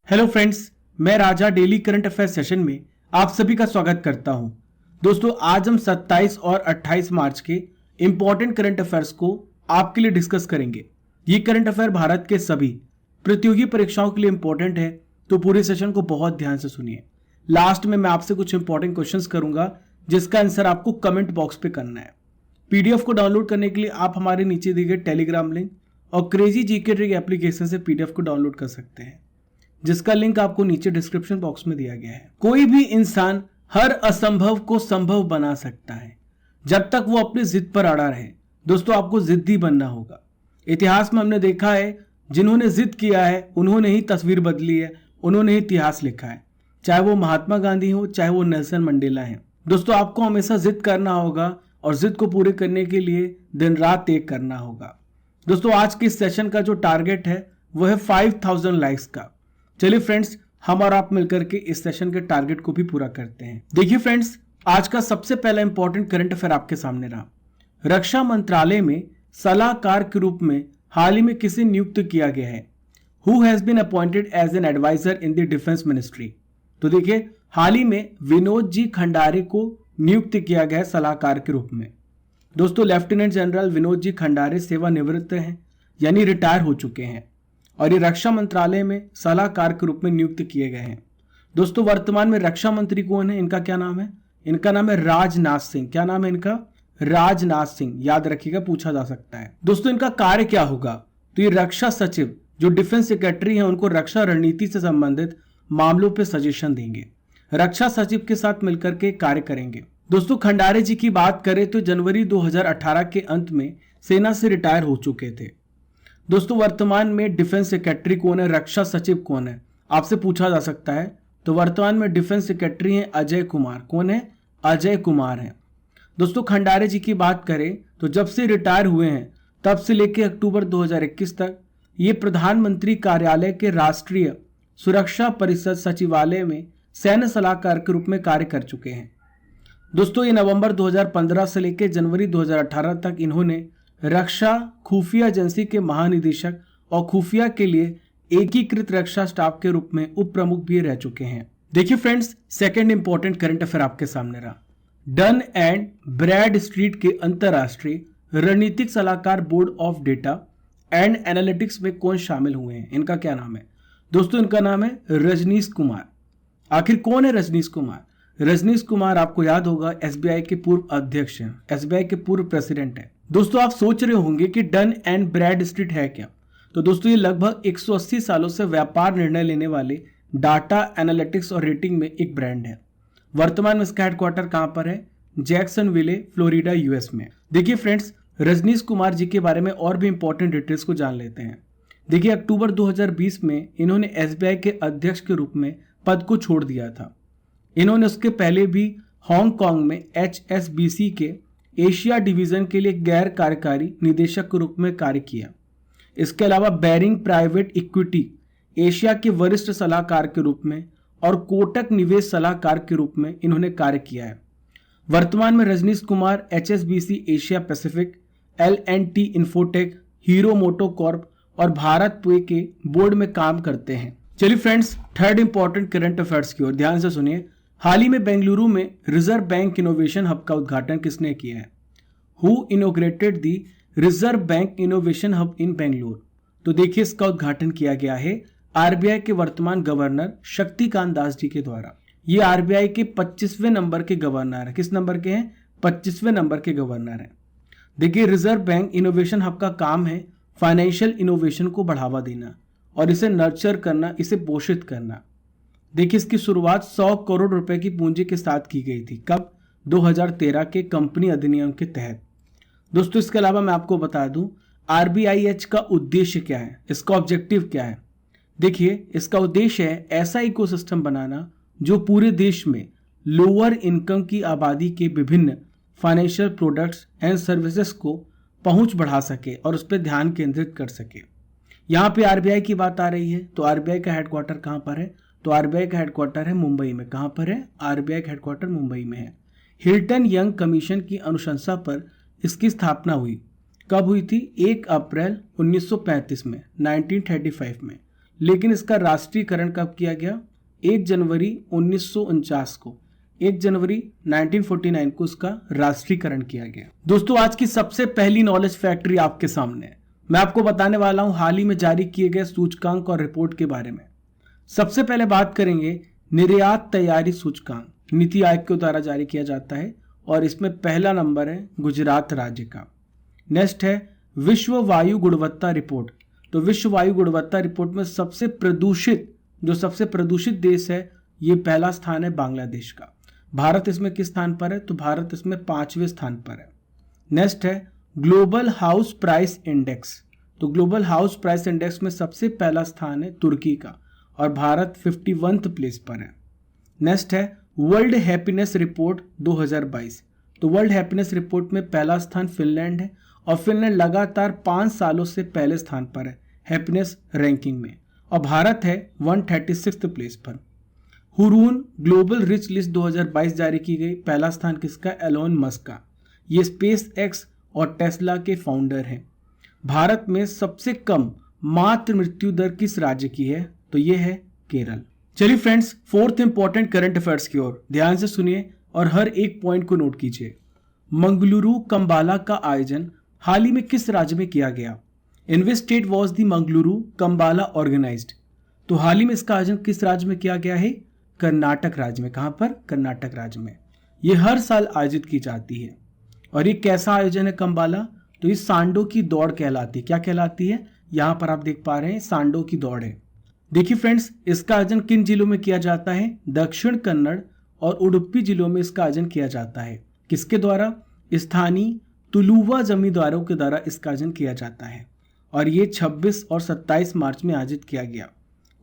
Hello friends, मैं राजा daily current affair session में आप सभी का स्वागत करता हूं। दोस्तों, आज हम 27 और 28 मार्च के इंपॉर्टेंट करंट अफेयर्स को आपके लिए डिस्कस करेंगे। ये करंट अफेयर भारत के सभी प्रतियोगी परीक्षाओं के लिए इंपॉर्टेंट है, तो पूरे सेशन को बहुत ध्यान से सुनिए। लास्ट में मैं आपसे कुछ इंपॉर्टेंट क्वेश्चंस करूंगा जिसका आंसर आपको कमेंट बॉक्स पे करना है। पीडीएफ को डाउनलोड करने के लिए आप हमारे नीचे दिए गए टेलीग्राम लिंक और क्रेजी जीके ट्रिक एप्लीकेशन से पीडीएफ को डाउनलोड कर सकते हैं, जिसका लिंक आपको नीचे डिस्क्रिप्शन बॉक्स में दिया गया है। कोई भी इंसान हर असंभव को संभव बना सकता है जब तक वो अपनी जिद पर अड़ा रहे। दोस्तों, आपको जिद्दी बनना होगा। इतिहास में हमने देखा है, जिन्होंने जिद किया है उन्होंने ही तस्वीर बदली है, उन्होंने ही इतिहास लिखा है। चाहे वो महात्मा गांधी हो, चाहे वो नेल्सन मंडेला है। दोस्तों, आपको हमेशा जिद करना होगा और जिद को पूरे करने के लिए दिन रात एक करना होगा। दोस्तों, आज के सेशन का जो टारगेट है वो है 5000 लाइक्स का। चलिए फ्रेंड्स, हम और आप मिलकर के इस सेशन के टारगेट को भी पूरा करते हैं। देखिए फ्रेंड्स, आज का सबसे पहला इंपॉर्टेंट करंट अफेयर आपके सामने रहा। रक्षा मंत्रालय में सलाहकार के रूप में हाल ही में किसे नियुक्त किया गया है? Who has been appointed as an adviser in the defence ministry? तो देखिए, हाल ही में विनोद जी खंडारे को नियुक्त किया गया है सलाहकार के रूप में। दोस्तों, लेफ्टिनेंट जनरल विनोद जी खंडारे सेवानिवृत्त हैं, यानी रिटायर हो चुके हैं, और ये रक्षा मंत्रालय में सलाहकार के रूप में नियुक्त किए गए हैं। दोस्तों, वर्तमान में रक्षा मंत्री कौन है? इनका क्या नाम है? इनका नाम है राजनाथ सिंह। क्या नाम है इनका? राजनाथ सिंह। याद रखिएगा, पूछा जा सकता है। दोस्तों, इनका कार्य क्या होगा? तो ये रक्षा सचिव, जो डिफेंस सेक्रेटरी हैं, उनको रक्षा रणनीति से संबंधित मामलों पर सजेशन देंगे। रक्षा सचिव के साथ मिलकर के कार्य करेंगे। दोस्तों, खंडारे जी की बात करें तो जनवरी 2018 के अंत में सेना से रिटायर हो चुके थे। दोस्तों, वर्तमान में डिफेंस सेक्रेटरी कौन है? रक्षा सचिव कौन है? आपसे पूछा जा सकता है। तो वर्तमान में डिफेंस सेक्रेटरी हैं अजय कुमार। कौन है? अजय कुमार हैं। दोस्तों, खंडारे जी की बात करें तो जब से रिटायर हुए हैं तब से लेकर अक्टूबर 2021 तक ये प्रधानमंत्री कार्यालय के राष्ट्रीय सुरक्षा परिषद सचिवालय में सैन्य सलाहकार के रूप में कार्य कर चुके हैं। दोस्तों, ये नवंबर 2015 से लेकर जनवरी 2018 तक इन्होंने रक्षा खुफिया एजेंसी के महानिदेशक और खुफिया के लिए एकीकृत रक्षा स्टाफ के रूप में उप प्रमुख भी रह चुके हैं। देखिए friends, second important current affair आपके सामने रहा। डन एंड ब्रैडस्ट्रीट के अंतरराष्ट्रीय रणनीतिक सलाहकार board of data and analytics में कौन शामिल हुए हैं? इनका क्या नाम है? दोस्तों, इनका नाम है रजनीश कुमार। आखिर कौन है रजनीश कुमार? रजनीश कुमार, आपको याद होगा, एसबीआई के पूर्व अध्यक्ष हैं, एसबीआई के पूर्व प्रेसिडेंट हैं। दोस्तों, आप सोच रहे होंगे कि डन एंड ब्रैडस्ट्रीट है क्या? तो दोस्तों, ये लगभग 180 सालों से व्यापार निर्णय लेने वाले डाटा एनालिटिक्स और रेटिंग में एक ब्रांड है। वर्तमान में इसका हेडक्वार्टर कहां पर है? जैक्सनविले, फ्लोरिडा, यूएस में। देखिए फ्रेंड्स, रजनीश कुमार जी के बारे में और भी इंपॉर्टेंट डिटेल्स को जान लेते हैं। देखिए, अक्टूबर 2020 में इन्होंने एसबीआई के अध्यक्ष के रूप में पद को छोड़ दिया था। इन्होंने उसके पहले भी हांगकांग में HSBC के एशिया डिवीजन के लिए गैर कार्यकारी निदेशक के रूप में कार्य किया। इसके अलावा बेरिंग प्राइवेट इक्विटी एशिया के वरिष्ठ सलाहकार के रूप में और कोटक निवेश सलाहकार के रूप में इन्होंने कार्य किया है। वर्तमान में Rajneesh Kumar HSBC Asia Pacific, L&T infotech, Hero MotoCorp और भारत पे के बोर्ड में काम करते हैं। चलिए friends, third important current affairs की ओर ध्यान से सुनिए। हाल ही में बेंगलुरु में रिजर्व बैंक इनोवेशन हब का उद्घाटन किसने किया है? Who inaugurated the reserve bank innovation hub इन बेंगलुरु? तो देखिए, इसका उद्घाटन किया गया है आरबीआई के वर्तमान गवर्नर शक्तिकांत दास जी के द्वारा। ये आरबीआई के 25वें नंबर के गवर्नर है। किस नंबर के हैं? 25वें नंबर के गवर्नर हैं। देखिए, रिजर्व बैंक इनोवेशन हब का काम है फाइनेंशियल इनोवेशन को बढ़ावा देना और इसे नर्चर करना, इसे पोषित करना। देखिए, इसकी शुरुआत 100 करोड़ रुपए की पूंजी के साथ की गई थी। कब? 2013 के कंपनी अधिनियम के तहत। दोस्तों, इसके अलावा मैं आपको बता दूं, RBIH का उद्देश्य क्या है, इसका ऑब्जेक्टिव क्या है? देखिए, इसका उद्देश्य है ऐसा इकोसिस्टम बनाना जो पूरे देश में लोअर इनकम की आबादी के विभिन्न फाइनेंशियल प्रोडक्ट्स एंड सर्विसेज को पहुंच बढ़ा सके और उस पर ध्यान केंद्रित कर सके। यहाँ पे आरबीआई की बात आ रही है, तो आरबीआई का हेडक्वार्टर कहाँ पर है? तो आरबीआई का हेडक्वार्टर है मुंबई में। कहाँ पर है? आरबीआई का हेडक्वार्टर मुंबई में है। हिल्टन यंग कमीशन की अनुशंसा पर इसकी स्थापना हुई। कब हुई थी? 1 अप्रैल 1935 में, 1935 में। लेकिन इसका राष्ट्रीयकरण कब किया गया? 1 जनवरी 1949 को, 1 जनवरी 1949 को इसका राष्ट्रीयकरण किया गया। दोस्तों आज की सबसे पहली नॉलेज फैक्ट्री आपके सामने है। मैं आपको बताने वाला हूं हाल ही में जारी किए गए सूचकांक और रिपोर्ट के बारे में। सबसे पहले बात करेंगे निर्यात तैयारी सूचकांक, नीति आयोग के द्वारा जारी किया जाता है और इसमें पहला नंबर है गुजरात राज्य का। नेक्स्ट है विश्व वायु गुणवत्ता रिपोर्ट। तो विश्व वायु गुणवत्ता रिपोर्ट में सबसे प्रदूषित देश है, ये पहला स्थान है बांग्लादेश का। भारत इसमें किस स्थान पर है? तो भारत इसमें 5वें स्थान पर है। नेक्स्ट है ग्लोबल हाउस प्राइस इंडेक्स। तो ग्लोबल हाउस प्राइस इंडेक्स में सबसे पहला स्थान है तुर्की का और भारत 51 प्लेस पर है। नेक्स्ट है वर्ल्ड हैप्पीनेस रिपोर्ट 2022। तो वर्ल्ड हैप्पीनेस रिपोर्ट में पहला स्थान फिनलैंड है और फिनलैंड लगातार 5 सालों से पहले स्थान पर है हैप्पीनेस रैंकिंग में, और भारत है 136 प्लेस पर। हुरून ग्लोबल रिच लिस्ट 2022 जारी की गई, पहला स्थान किसका? एलोन मस्क का। ये स्पेस एक्स और टेस्ला के फाउंडर हैं। भारत में सबसे कम मातृ मृत्यु दर किस राज्य की है? तो ये है केरल। चलिए friends, fourth important current affairs की ओर ध्यान से सुनिए और हर एक पॉइंट को नोट कीजिए। मंगलुरु कंबाला का आयोजन हाल ही में किस राज्य में किया गया? In which state was the Mangaluru Kambala organized? तो हाल ही में इसका आयोजन किस राज्य में किया गया है? कर्नाटक राज्य में। कहां पर? कर्नाटक राज्य में। ये हर साल आयोजित की जाती है। और ये कैसा आयोजन है कंबाला? तो ये सांडो की दौड़ कहलाती है। क्या कहलाती है? यहां पर आप देख पा रहे हैं सांडो की दौड़ है। देखिए फ्रेंड्स, इसका आयोजन किन जिलों में किया जाता है? दक्षिण कन्नड़ और उडुपी जिलों में इसका आयोजन किया जाता है। किसके द्वारा? स्थानीय तुलुवा जमींदारों के द्वारा इसका आयोजन किया जाता है और ये 26 और 27 मार्च में आयोजित किया गया।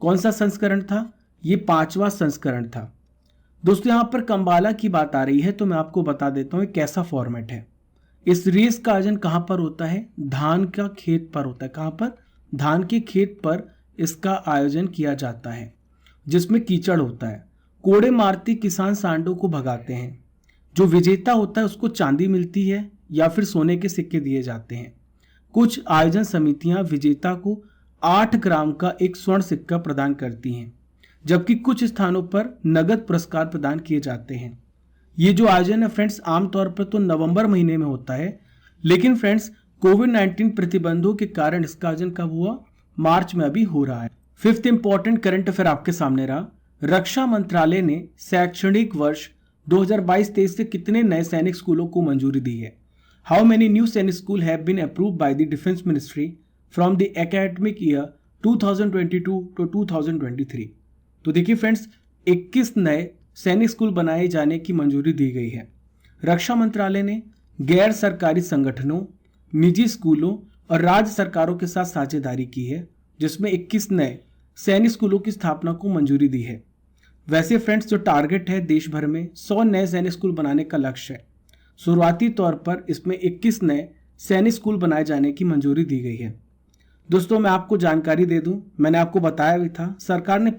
कौन सा संस्करण था? ये 5वां संस्करण था। दोस्तों यहाँ पर कंबाला की बात आ रही है तो मैं आपको बता देता हूँ कैसा फॉर्मेट है। इस रेस का आयोजन कहाँ पर होता है? धान का खेत पर होता है। कहाँ पर? धान के खेत पर इसका आयोजन किया जाता है, जिसमें कीचड़ होता है। कोड़े मारते किसान सांडों को भगाते हैं। जो विजेता होता है उसको चांदी मिलती है या फिर सोने के सिक्के दिए जाते हैं। कुछ आयोजन समितियां विजेता को 8 ग्राम का एक स्वर्ण सिक्का प्रदान करती हैं, जबकि कुछ स्थानों पर नगद पुरस्कार प्रदान किए जाते हैं। ये जो आयोजन है फ्रेंड्स आमतौर पर तो नवंबर महीने में होता है, लेकिन फ्रेंड्स कोविड-19 प्रतिबंधों के कारण इसका आयोजन कब हुआ? मार्च में अभी हो रहा है। फिफ्थ इंपॉर्टेंट करंट अफेयर आपके सामने रहा। रक्षा मंत्रालय ने शैक्षणिक वर्ष 2022-23 से कितने नए सैनिक स्कूलों को मंजूरी दी है? How many new Sainik school have been approved by the defence ministry from the academic year 2022 to 2023? तो देखिए फ्रेंड्स 21 नए सैनिक स्कूल बनाए जाने की मंजूरी दी गई है। रक्षा मंत्रालय ने गैर सरकारी संगठनों, निजी स्कूलों और राज्य सरकारों के साथ साझेदारी की है, जिसमें 21 नए सैनिक स्कूलों की स्थापना को मंजूरी दी है। वैसे फ्रेंड्स जो टारगेट है देश भर में 100 नए सैनिक स्कूल बनाने का लक्ष्य है। शुरुआती तौर पर इसमें 21 नए सैनिक स्कूल बनाए जाने की मंजूरी दी गई है। दोस्तों मैं आपको जानकारी दे दूं, मैंने आपको बताया भी था, सरकार ने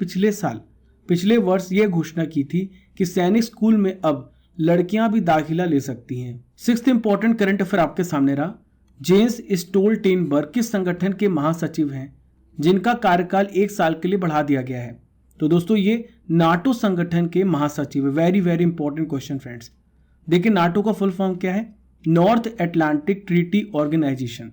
पिछले वर्ष ये घोषणा की थी कि सैनिक स्कूल में अब लड़कियां भी दाखिला ले सकती हैं। सिक्स्थ इंपॉर्टेंट करंट अफेयर आपके सामने रहा। जेंस स्टोल्टेनबर्ग किस संगठन के महासचिव हैं जिनका कार्यकाल 1 साल के लिए बढ़ा दिया गया है? तो दोस्तों ये नाटो संगठन के महासचिव है। Very very important question friends. देखिए नाटो का फुल फॉर्म क्या है? North Atlantic Treaty Organization.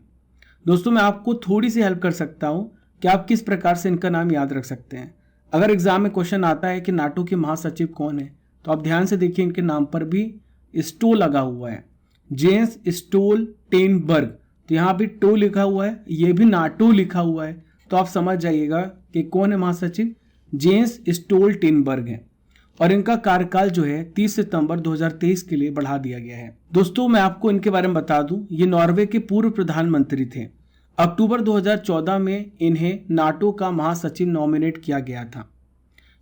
दोस्तों मैं आपको थोड़ी सी हेल्प कर सकता हूं कि आप किस प्रकार से इनका नाम याद रख सकते हैं। अगर एग्जाम में क्वेश्चन आता है कि नाटो के महासचिव कौन है, तो आप ध्यान से देखिए इनके नाम पर भी स्टो लगा हुआ है, जेंस स्टोल्टेनबर्ग। तो यहाँ भी टो लिखा हुआ है, ये भी नाटो लिखा हुआ है, तो आप समझ जाइएगा कि कौन है महासचिव? जेंस स्टोल्टेनबर्ग है। और इनका कार्यकाल जो है 30 सितंबर 2023 के लिए बढ़ा दिया गया है। दोस्तों मैं आपको इनके बारे में बता दूं, ये नॉर्वे के पूर्व प्रधानमंत्री थे। अक्टूबर 2014 में इन्हें नाटो का महासचिव नॉमिनेट किया गया था।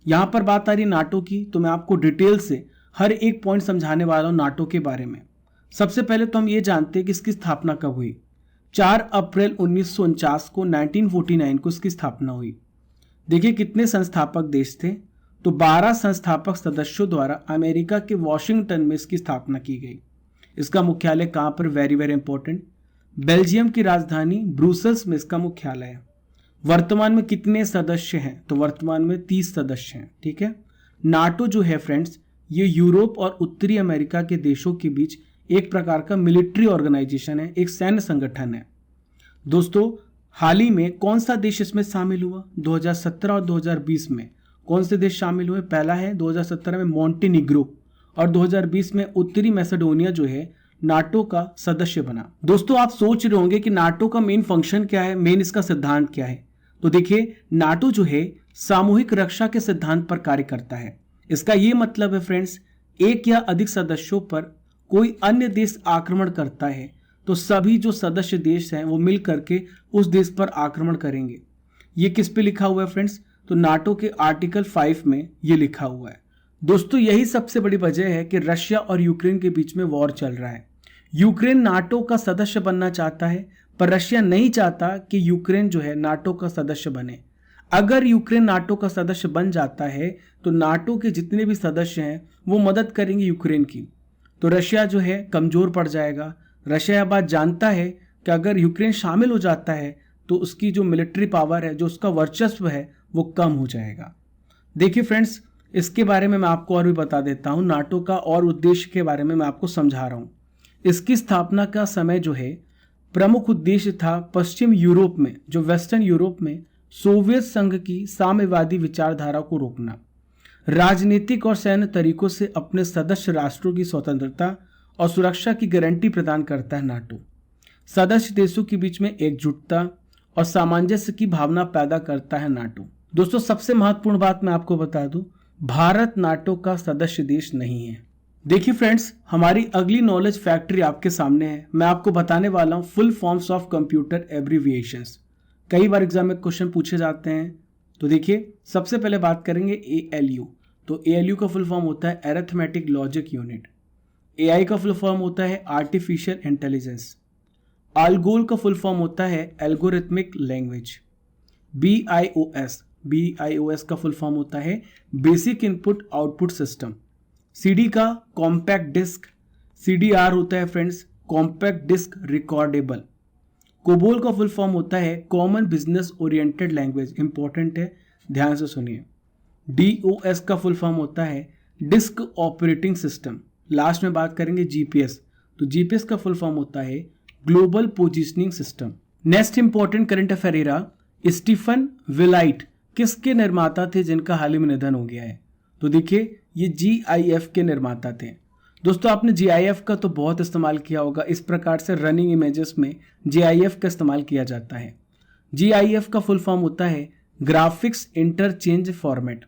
यहाँ पर बात आ रही नाटो की, तो मैं आपको डिटेल से हर एक पॉइंट समझाने वाला हूँ नाटो के बारे में। सबसे पहले तो हम ये जानते हैं कि इसकी स्थापना कब हुई। 4 अप्रैल 1949 को 1949 को इसकी स्थापना हुई। देखिए कितने संस्थापक देश थे, तो 12 संस्थापक सदस्यों द्वारा अमेरिका के वॉशिंगटन में इसकी स्थापना की गई। इसका मुख्यालय कहाँ पर? वेरी वेरी इंपॉर्टेंट, बेल्जियम की राजधानी ब्रुसेल्स में इसका मुख्यालय है। वर्तमान में कितने सदस्य हैं? तो वर्तमान में 30 सदस्य हैं। ठीक है। नाटो जो है फ्रेंड्स, ये यूरोप और उत्तरी अमेरिका के देशों के बीच एक प्रकार का मिलिट्री ऑर्गेनाइजेशन है, एक सैन्य संगठन है। दोस्तों, हाल ही में कौन सा देश इसमें शामिल हुआ? 2017 और 2020 में कौन से देश शामिल हुए? पहला है 2017 में मॉन्टेनिग्रो और 2020 में उत्तरी मैसेडोनिया जो है नाटो का सदस्य बना। दोस्तों, आप सोच रहे होंगे कि नाटो का मेन फंक्शन क्या है, मेन इसका सिद्धांत क्या है? तो देखिए, नाटो जो है सामूहिक रक्षा के सिद्धांत पर कार्य करता है। इसका यह मतलब है फ्रेंड्स, एक या अधिक सदस्यों पर कोई अन्य देश आक्रमण करता है तो सभी जो सदस्य देश हैं वो मिल करके उस देश पर आक्रमण करेंगे। ये किस पे लिखा हुआ है फ्रेंड्स? तो नाटो के आर्टिकल 5 में ये लिखा हुआ है। दोस्तों, यही सबसे बड़ी वजह है कि रशिया और यूक्रेन के बीच में वॉर चल रहा है। यूक्रेन नाटो का सदस्य बनना चाहता है, पर रशिया नहीं चाहता कि यूक्रेन जो है नाटो का सदस्य बने। अगर यूक्रेन नाटो का सदस्य बन जाता है तो नाटो के जितने भी सदस्य हैं वो मदद करेंगे यूक्रेन की, तो रशिया जो है कमजोर पड़ जाएगा। रशिया यह बात जानता है कि अगर यूक्रेन शामिल हो जाता है तो उसकी जो मिलिट्री पावर है, जो उसका वर्चस्व है, वो कम हो जाएगा। देखिए फ्रेंड्स, इसके बारे में मैं आपको और भी बता देता हूं। नाटो का और उद्देश्य के बारे में मैं आपको समझा रहा हूं। इसकी स्थापना का समय जो है, प्रमुख उद्देश्य था पश्चिम यूरोप में, जो वेस्टर्न यूरोप में सोवियत संघ की साम्यवादी विचारधारा को रोकना, राजनीतिक और सैन्य तरीकों से अपने सदस्य राष्ट्रों की स्वतंत्रता और सुरक्षा की गारंटी प्रदान करता है। नाटो सदस्य देशों के बीच में एकजुटता और सामंजस्य की भावना पैदा करता है। नाटो दोस्तों, सबसे महत्वपूर्ण बात मैं आपको बता दूं, भारत नाटो का सदस्य देश नहीं है। देखिए फ्रेंड्स, हमारी अगली नॉलेज फैक्ट्री आपके सामने है। मैं आपको बताने वाला हूं full forms of computer abbreviations. कई बार एग्जाम में क्वेश्चन पूछे जाते हैं। तो देखिए, सबसे पहले बात करेंगे ALU। तो ALU का फुल फॉर्म होता है अरिथमेटिक लॉजिक यूनिट। AI का फुल फॉर्म होता है आर्टिफिशियल इंटेलिजेंस। ALGOL का फुल फॉर्म होता है एल्गोरिथमिक लैंग्वेज। BIOS का फुल फॉर्म होता है basic input output system. CD का कॉम्पैक्ट डिस्क। CDR होता है friends compact disc recordable. COBOL का फुल फॉर्म होता है common business oriented language. Important है, ध्यान से सुनिए। DOS का फुल फॉर्म होता है डिस्क ऑपरेटिंग सिस्टम। लास्ट में बात करेंगे GPS। तो GPS का फुल फॉर्म होता है global positioning system. Next important current affair era, Stephen विलाइट किसके निर्माता थे जिनका हाल ही में निधन हो गया है? तो देखिए, ये GIF के निर्माता थे। दोस्तों, आपने GIF का तो बहुत इस्तेमाल किया होगा। इस प्रकार से रनिंग इमेजेस में GIF का इस्तेमाल किया जाता है। GIF का फुल फॉर्म होता है ग्राफिक्स इंटरचेंज फॉर्मेट।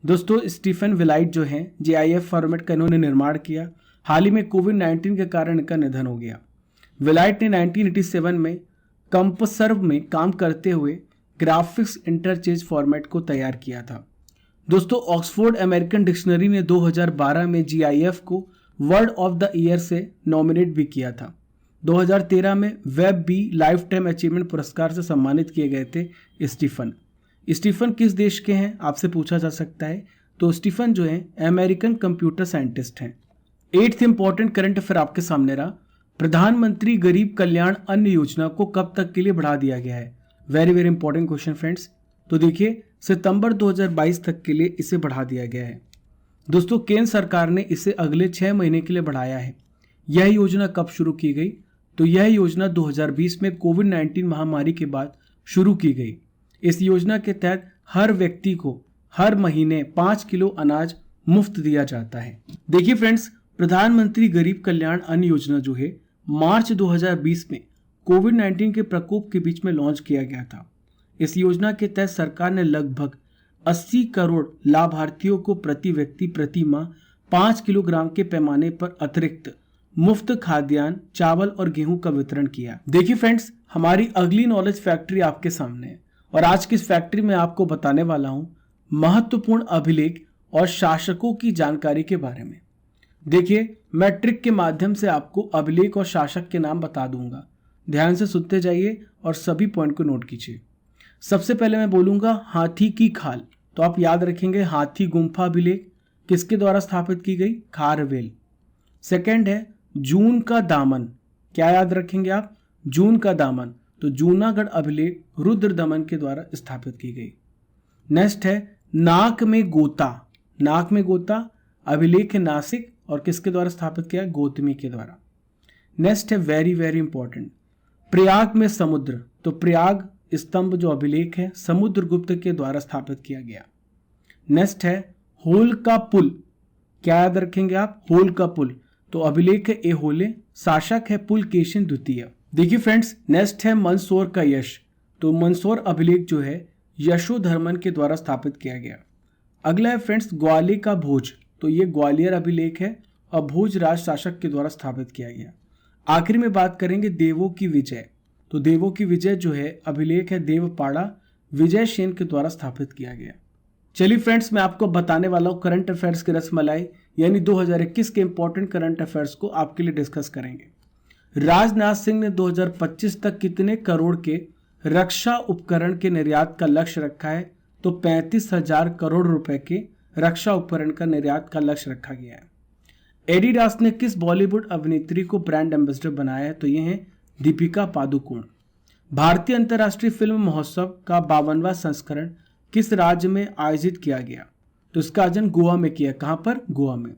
दोस्तों, स्टीफन विलाइट जो हैं GIF फॉर्मेट का इन्होंने निर्माण किया। हाल ही में कोविड-19 के कारण इनका निधन हो गया। विलाइट ने 1987 में कंपसर्व में काम करते हुए ग्राफिक्स इंटरचेंज फॉर्मेट को तैयार किया था। दोस्तों, ऑक्सफोर्ड अमेरिकन डिक्शनरी ने 2012 में GIF को वर्ड ऑफ द ईयर से नॉमिनेट भी किया था। 2013 में Webby lifetime achievement पुरस्कार से सम्मानित किए गए थे स्टीफन। स्टीफन किस देश के हैं आपसे पूछा जा सकता है। तो स्टीफन जो है अमेरिकन कंप्यूटर साइंटिस्ट हैं। 8th इंपॉर्टेंट करंट अफेयर आपके सामने रहा, प्रधानमंत्री गरीब कल्याण अन्न योजना को कब तक के लिए बढ़ा दिया गया है? Very very important question friends. तो देखिए, सितंबर 2022 तक के लिए इसे बढ़ा दिया गया है। दोस्तों, केंद्र सरकार ने इसे अगले 6 महीने के लिए बढ़ाया है। यह योजना कब शुरू की गई? तो यह योजना 2020 में कोविड-19 महामारी के बाद शुरू की गई। इस योजना के तहत हर व्यक्ति को हर महीने 5 किलो अनाज मुफ्त दिया जाता है। देखिए फ्रेंड्स, प्रधानमंत्री गरीब कल्याण अन्न योजना जो है मार्च 2020 में कोविड-19 के प्रकोप के बीच में लॉन्च किया गया था। इस योजना के तहत सरकार ने लगभग 80 करोड़ लाभार्थियों को प्रति व्यक्ति प्रति माह 5 किलोग्राम के पैमाने पर अतिरिक्त मुफ्त खाद्यान्न, चावल और गेहूं का वितरण किया। देखिए फ्रेंड्स, हमारी अगली नॉलेज फैक्ट्री आपके सामने है और आज की इस फैक्ट्री में आपको बताने वाला हूं महत्वपूर्ण अभिलेख और शासकों की जानकारी के बारे में। देखिए, मैं ट्रिक के माध्यम से आपको अभिलेख और शासक के नाम बता दूंगा। ध्यान से सुनते जाइए और सभी पॉइंट को नोट कीजिए। सबसे पहले मैं बोलूंगा हाथी की खाल, तो आप याद रखेंगे हाथी गुम्फा अभिलेख किसके द्वारा स्थापित की गई? खारवेल। सेकंड है जून का दामन, क्या याद रखेंगे आप? जून का दामन, तो जूनागढ़ अभिलेख रुद्र दमन के द्वारा स्थापित की गई। नेक्स्ट है नाक में गोता। नाक में गोता अभिलेख है नासिक और किसके द्वारा स्थापित किया? गौतमी के द्वारा। नेक्स्ट है वेरी वेरी इंपॉर्टेंट, प्रयाग में समुद्र। तो प्रयाग स्तंभ जो अभिलेख है समुद्रगुप्त के द्वारा स्थापित किया गया। नेक्स्ट है होल का पुल। क्या याद रखेंगे आप? होल का पुल। तो अभिलेख है एहोले, शासक है पुलकेशिन द्वितीय। देखिए फ्रेंड्स, नेक्स्ट है मंदसौर का यश। तो मंदसौर अभिलेख जो है यशोधर्मन के द्वारा स्थापित किया गया। अगला है फ्रेंड्स ग्वालियर का भोज। तो ये ग्वालियर अभिलेख है और भोज राज शासक के द्वारा स्थापित किया गया। आखिर में बात करेंगे देवों की विजय। तो देवों की विजय जो है अभिलेख है देवपाड़ा विजय सेन के द्वारा स्थापित किया गया। चलिए फ्रेंड्स, मैं आपको बताने वाला हूँ करंट अफेयर्स की रसमलाई, यानी 2021 के इंपॉर्टेंट करंट अफेयर्स को आपके लिए डिस्कस करेंगे। राजनाथ सिंह ने 2025 तक कितने करोड़ के रक्षा उपकरण के निर्यात का लक्ष्य रखा है? तो 35,000 करोड़ रुपए के रक्षा उपकरण का निर्यात का लक्ष्य रखा गया है। एडिडास ने किस बॉलीवुड अभिनेत्री को ब्रांड एम्बेसडर बनाया है? तो ये है दीपिका पादुकोण। भारतीय अंतर्राष्ट्रीय फिल्म महोत्सव का 52वां संस्करण किस राज्य में आयोजित किया गया? तो इसका आयोजन गोवा में किया। कहां पर? गोवा में।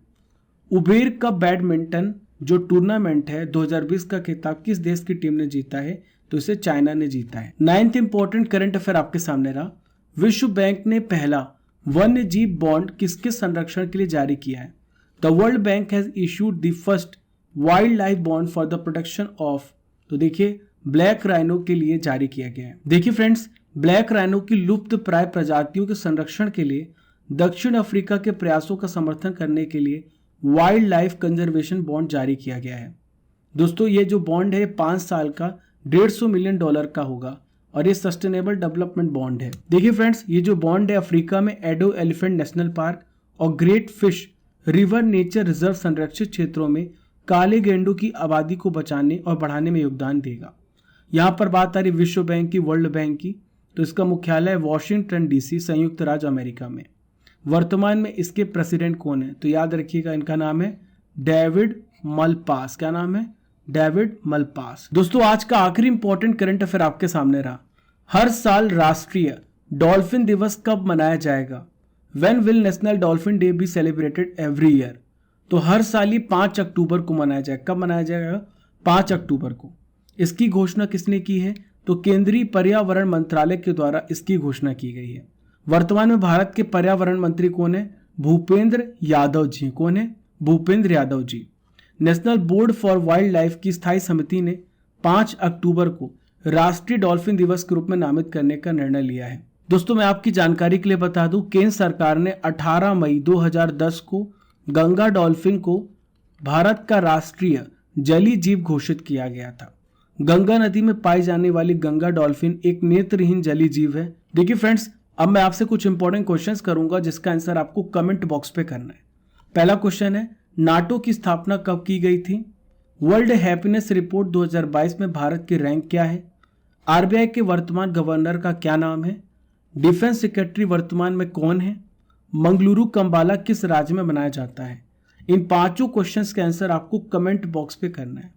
उबेर कप बैडमिंटन जो टूर्नामेंट है 2020 का खिताब किस देश की टीम ने जीता है? तो इसे चाइना ने जीता है। 9th इंपॉर्टेंट करंट अफेयर आपके सामने रहा। विश्व बैंक ने पहला वन्य जीव बॉन्ड किसके संरक्षण के लिए जारी किया है? The world bank has issued the first wild life bond for the protection of. तो देखिए ब्लैक राइनो के लिए जारी किया गया है। देखिए फ्रेंड्स, ब्लैक राइनो की लुप्त प्राय प्रजातियों के संरक्षण के लिए दक्षिण अफ्रीका के प्रयासों का समर्थन करने के लिए वाइल्ड लाइफ कंजर्वेशन बॉन्ड जारी किया गया है। दोस्तों, ये जो बॉन्ड है 5 साल का $150 मिलियन का होगा और ये सस्टेनेबल डेवलपमेंट बॉन्ड है। देखिए फ्रेंड्स, ये जो बॉन्ड है अफ्रीका में एडो एलिफेंट नेशनल पार्क और great fish river nature reserve संरक्षित क्षेत्रों में काले गेंडों की आबादी को बचाने और बढ़ाने में योगदान देगा। यहाँ पर बात आ रही विश्व बैंक की, वर्ल्ड बैंक की। तो इसका मुख्यालय वाशिंगटन डीसी, संयुक्त राज्य अमेरिका में। वर्तमान में इसके प्रेसिडेंट कौन है? तो याद रखिएगा, इनका नाम है डेविड मलपास। क्या नाम है? David Malpass. दोस्तों, आज का आखिरी इंपॉर्टेंट करंट अफेयर आपके सामने रहा। हर साल राष्ट्रीय डॉल्फिन दिवस कब मनाया जाएगा? When will national dolphin day be celebrated every year? तो हर साल ही 5 अक्टूबर को मनाया जाएगा। कब मनाया जाएगा? 5 अक्टूबर को। इसकी घोषणा किसने की है? तो केंद्रीय पर्यावरण मंत्रालय के द्वारा इसकी घोषणा की गई है। वर्तमान में भारत के पर्यावरण मंत्री कौन है? भूपेंद्र यादव जी। कौन है? Bhupender Yadav ji. National board for wildlife की स्थायी समिति ने 5 अक्टूबर को राष्ट्रीय डॉल्फिन दिवस के रूप में नामित करने का निर्णय लिया है। दोस्तों, मैं आपकी जानकारी के लिए बता दूं, केंद्र सरकार ने 18 मई 2010 को गंगा डॉल्फिन को भारत का राष्ट्रीय जलीय जीव घोषित किया गया था। गंगा नदी में पाई जाने वाली गंगा डॉल्फिन एक नेत्रहीन जलीय जीव है। देखिए फ्रेंड्स, अब मैं आपसे कुछ इंपॉर्टेंट क्वेश्चंस करूंगा जिसका आंसर आपको कमेंट बॉक्स पे करना है। पहला क्वेश्चन है, नाटो की स्थापना कब की गई थी? वर्ल्ड हैप्पीनेस रिपोर्ट 2022 में भारत की रैंक क्या है? आरबीआई के वर्तमान गवर्नर का क्या नाम है? डिफेंस सेक्रेटरी वर्तमान में कौन है? मंगलुरु कंबाला किस राज्य में बनाया जाता है? इन 5 क्वेश्चंस के आंसर आपको कमेंट बॉक्स पे करना है।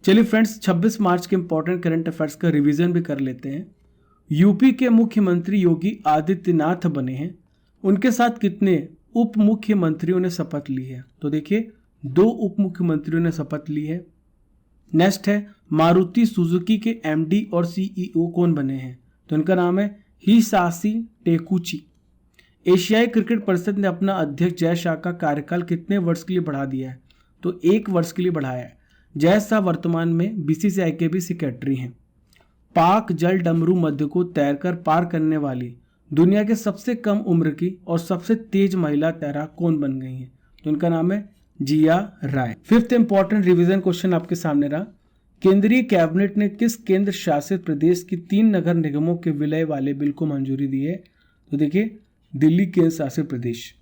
चलिए फ्रेंड्स, 26 मार्च के इंपॉर्टेंट करंट अफेयर्स का रिवीजन भी कर लेते हैं। यूपी के मुख्यमंत्री योगी आदित्यनाथ बने हैं। उनके साथ कितने उप मुख्यमंत्रियों ने शपथ ली है? तो देखिए 2 उप मुख्यमंत्रियों ने शपथ ली है। नेक्स्ट है, मारुति सुजुकी के एमडी और सीईओ कौन बने हैं? तो इनका नाम है हिसाशी टेकुची। एशियाई क्रिकेट परिषद ने अपना अध्यक्ष जय शाह का कार्यकाल कितने वर्ष के लिए बढ़ा दिया है? तो 1 वर्ष के लिए बढ़ाया है। जय शाह वर्तमान में बीसीसीआई के भी सेक्रेटरी हैं। पाक जल डमरू मध्य को तैरकर पार करने वाली दुनिया के सबसे कम उम्र की और सबसे तेज महिला तैराक कौन बन गई हैं? तो उनका नाम है जिया राय। 5th इंपॉर्टेंट रिवीजन क्वेश्चन आपके सामने रहा। केंद्रीय कैबिनेट ने किस केंद्र शासित प्रदेश की 3 नगर निगमों के विलय वाले बिल को मंजूरी दी है? तो देखिए दिल्ली केंद्र शासित प्रदेश।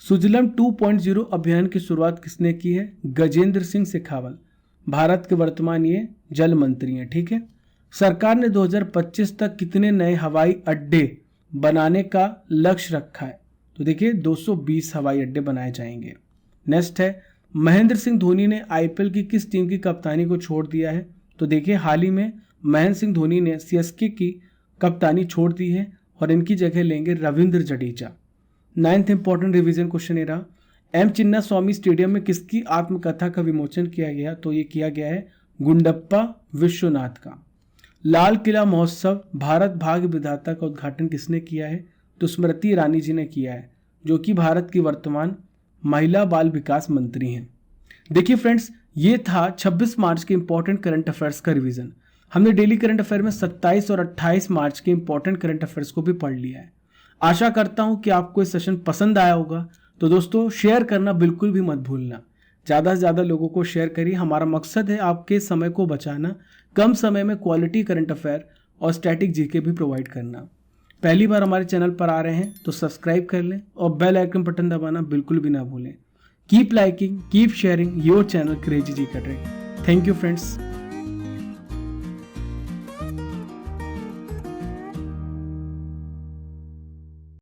सुजलम 2.0 अभियान की शुरुआत किसने की है? गजेंद्र सिंह शेखावत। भारत के वर्तमान ये जल मंत्री हैं। ठीक है। सरकार ने 2025 तक कितने नए हवाई अड्डे बनाने का लक्ष्य रखा है? तो देखिए 220 हवाई अड्डे बनाए जाएंगे। नेक्स्ट है, महेंद्र सिंह धोनी ने आईपीएल की किस टीम की कप्तानी को छोड़ दिया है? तो देखिए हाल ही में महेंद्र सिंह धोनी ने सीएसके की कप्तानी छोड़ दी है और इनकी जगह लेंगे Ravindra Jadeja. 9th important revision question ये रहा, एम चिन्ना स्वामी स्टेडियम में किसकी आत्मकथा का विमोचन किया गया? तो ये किया गया है गुंडप्पा विश्वनाथ का। लाल किला महोत्सव भारत भाग्य विधाता का उद्घाटन किसने किया है? तो स्मृति ईरानी जी ने किया है, जो कि भारत की वर्तमान महिला बाल विकास मंत्री हैं। देखिए फ्रेंड्स, ये था 26 मार्च के इंपॉर्टेंट करंट अफेयर्स का रिवीजन। हमने डेली करंट अफेयर में 27 और 28 मार्च के इंपॉर्टेंट करंट अफेयर्स को भी पढ़ लिया है। आशा करता हूं कि आपको ये सेशन पसंद आया होगा। तो दोस्तों, शेयर करना बिल्कुल भी मत भूलना। ज़्यादा से ज़्यादा लोगों को शेयर करिए। हमारा मकसद है आपके समय को बचाना, कम समय में क्वालिटी करंट अफेयर और स्टैटिक जीके भी प्रोवाइड करना। पहली बार हमारे चैनल पर आ रहे हैं तो सब्सक्राइब कर लें और बेल आइकन बटन दबाना बिल्कुल भी ना भूलें। Keep liking, keep sharing your channel crazy G catering. Thank you friends.